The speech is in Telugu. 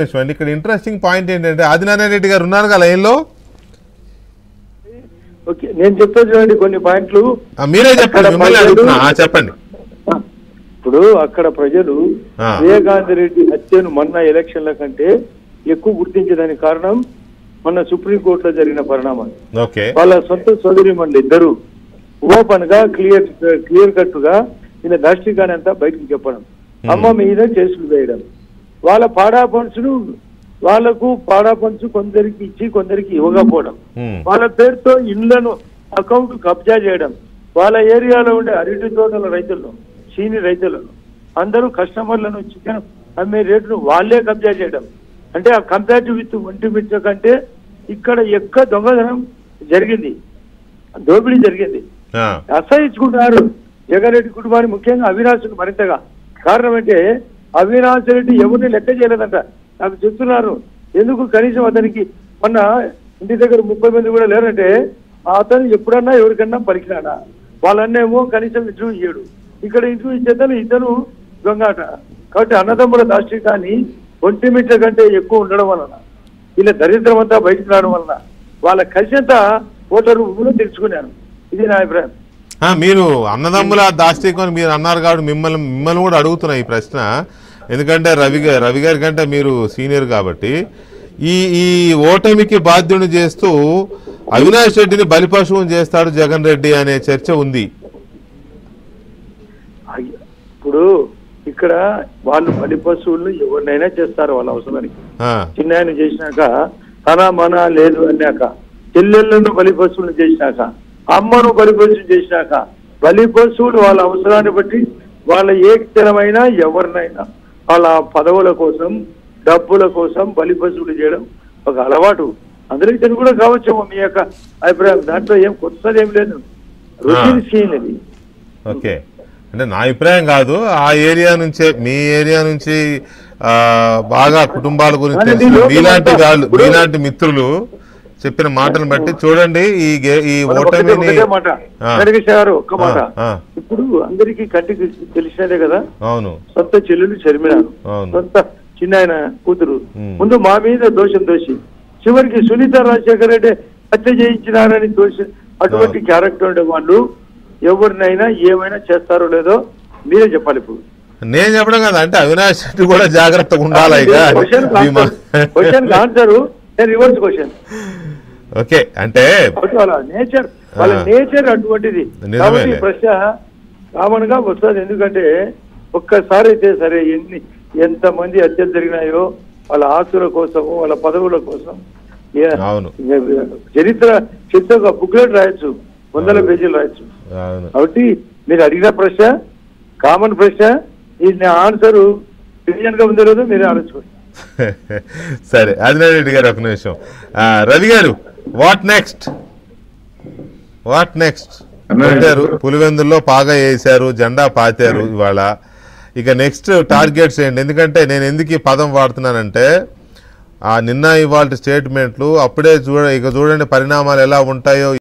ఇక్కడ ఇంట్రెస్టింగ్ పాయింట్ ఏంటంటే ఆదినారాయణ రెడ్డి గారు ఉన్నారు కదా లైన్ లో. ఓకే, నేను చెప్తాను చూడండి కొన్ని పాయింట్లు. మీరే చెప్పండి. ఇప్పుడు అక్కడ ప్రజలు వివేకానంద రెడ్డి హత్యను మొన్న ఎలక్షన్ల కంటే ఎక్కువ గుర్తించడానికి కారణం మొన్న సుప్రీంకోర్టులో జరిగిన పరిణామాలు. వాళ్ళ సొంత సోదరిమణులు ఇద్దరు ఓపెన్ గా క్లియర్ కట్ గా ఈయన దాష్టికాన్ని అంతా బయటకు చెప్పడం, అమ్మ మీద కేసులు వేయడం, వాళ్ళ పాడా పంచును వాళ్లకు పాడా పంచు కొందరికి ఇచ్చి కొందరికి ఇవ్వకపోవడం, వాళ్ళ పేరుతో ఇళ్లను అకౌంట్ కబ్జా చేయడం, వాళ్ళ ఏరియాలో ఉండే అరటి తోటల రైతులను సీనియర్ రైతులను అందరూ కస్టమర్లను చికెన్ అమ్మే రేటును వాళ్ళే కబ్జా చేయడం. అంటే ఆ కంపేరిటివ్ విత్ ఒంటి మిర్చ కంటే ఇక్కడ ఎక్కువ దొంగతనం జరిగింది, దోపిడీ జరిగింది. అసహించుకుంటున్నారు జగన్ రెడ్డి కుటుంబాన్ని, ముఖ్యంగా అవినాశ్ మరింతగా. కారణం అంటే అవినాష్ రెడ్డి ఎవరిని లెక్క చేయలేదంట నాకు చెప్తున్నారు. ఎందుకు కనీసం అతనికి మొన్న ఇంటి దగ్గర 30 మంది కూడా లేరంటే అతను ఎప్పుడన్నా ఎవరికన్నా పలికినాడా? వాళ్ళన్నేమో కనీసం ఇంటర్వ్యూ ఇయ్యాడు, ఇక్కడ ఇంటర్వ్యూ ఇచ్చేతను ఇతను దొంగాట. కాబట్టి అన్నదమ్ముల దాష్టికాన్ని ఒంటి మీటర్ కంటే ఎక్కువ ఉండడం వలన, ఇలా దరిద్రం అంతా బయటకు రావడం వలన వాళ్ళ కలిసి అంతా ఓటరు తెలుసుకున్నాను. ఇది నా అభిప్రాయం. మీరు అన్నదమ్ముల దాష్టికం మీరు అన్నారు కాబట్టి మిమ్మల్ని కూడా అడుగుతున్నా ఈ ప్రశ్న. ఎందుకంటే రవి గారి కంటే మీరు సీనియర్ కాబట్టి ఈ ఓటమికి బాధ్యుని చేస్తూ అవినాష్ రెడ్డిని బలిపశువుని చేస్తాడు జగన్ రెడ్డి అనే చర్చ ఉంది. ఇప్పుడు ఇక్కడ వాళ్ళు బలిపశువులను ఎవరినైనా చేస్తారు వాళ్ళ అవసరానికి. చిన్న చేసినాక తన మన లేదు అన్నాక, చెల్లెళ్ళను బలిపశువులను చేసినాక, అమ్మను బలిపశువులు చేసినాక, బలిపశువులు వాళ్ళ అవసరాన్ని బట్టి వాళ్ళ ఏ క్షణమైనా ఎవరినైనా వాళ్ళ పదవుల కోసం డబ్బుల కోసం బలిపశువులు చేయడం ఒక అలవాటు. అందరికీ తెలుగు కూడా కావచ్చేమో మీ యొక్క అభిప్రాయం, దాంట్లో ఏం కొత్తది ఏం లేదు, రుచిని సీన్ ఇది. ఓకే, అంటే నా అభిప్రాయం కాదు, ఆ ఏరియా నుంచే మీ ఏరియా నుంచి బాగా కుటుంబాల గురించి మీలాంటి మిత్రులు చెప్పిన మాటలు బట్టి చూడండి ఈ ఓటమిని. ఒక్క మాట, ఇప్పుడు అందరికి కంటికి తెలిసినదే కదా. అవును, సొంత చెల్లెలు చర్మినారు, సొంత చిన్న ఆయన కూతురు ముందు మా మీద దోషం దోషి, చివరికి సునీత రాజశేఖర రెడ్డి హత్య చేయించినారని దోషి. అటువంటి క్యారెక్టర్ ఉండే వాళ్ళు ఎవరినైనా ఏమైనా చేస్తారో లేదో మీరే చెప్పాలి. ఇప్పుడు నేను చెప్పడం కదా, అంటే అవినాష్ రెడ్డి కూడా జాగ్రత్తగా ఉండాలి. Question answer reverse question. Okay, అంటే వాళ్ళ నేచర్ అటువంటిది. కాబట్టి ప్రశ్న కామన్ గా వస్తుంది. ఎందుకంటే ఒక్కసారి అయితే సరే ఎంతమంది హత్యలు జరిగినాయో వాళ్ళ ఆస్తుల కోసము వాళ్ళ పదవుల కోసం చరిత్ర బుక్లెట్ రాయొచ్చు, 100 పేజీలు రాయొచ్చు. కాబట్టి మీరు అడిగిన ప్రశ్న కామన్ ప్రశ్న, ఇది ఆన్సర్ డివిజన్ గా ఉందో లేదో మీరే ఆలోచించుకోండి. సరే ఆదినారాయణ రెడ్డి గారు ఒక నిమిషం. రవి గారు, వాట్ నెక్స్ట్? పులివెందుల్లో పాగా వేశారు, జెండా పాతారు ఇవాళ. ఇక నెక్స్ట్ టార్గెట్స్ ఏంటి? ఎందుకంటే నేను ఎందుకు ఈ పదం వాడుతున్నానంటే నిన్న ఇవాళ స్టేట్మెంట్లు అప్పుడే ఇక చూడండి పరిణామాలు ఎలా ఉంటాయో.